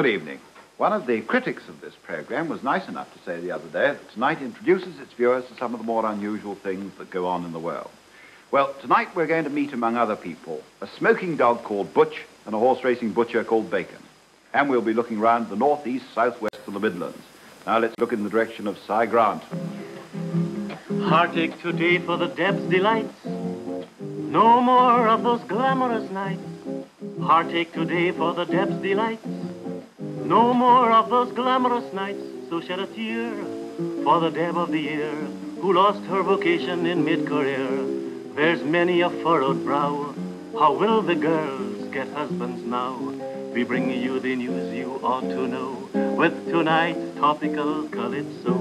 Good evening. One of the critics of this program was nice enough to say the other day that tonight introduces its viewers to some of the more unusual things that go on in the world. Well, tonight we're going to meet, among other people, a smoking dog called Butch and a horse-racing butcher called Bacon. And we'll be looking round the northeast, southwest, and the Midlands. Now let's look in the direction of Cy Grant. Heartache today for the Deb's delights. No more of those glamorous nights. Heartache today for the Deb's delights. No more of those glamorous nights. So shed a tear for the Deb of the year, who lost her vocation in mid-career. There's many a furrowed brow. How will the girls get husbands now? We bring you the news you ought to know with tonight's topical calypso.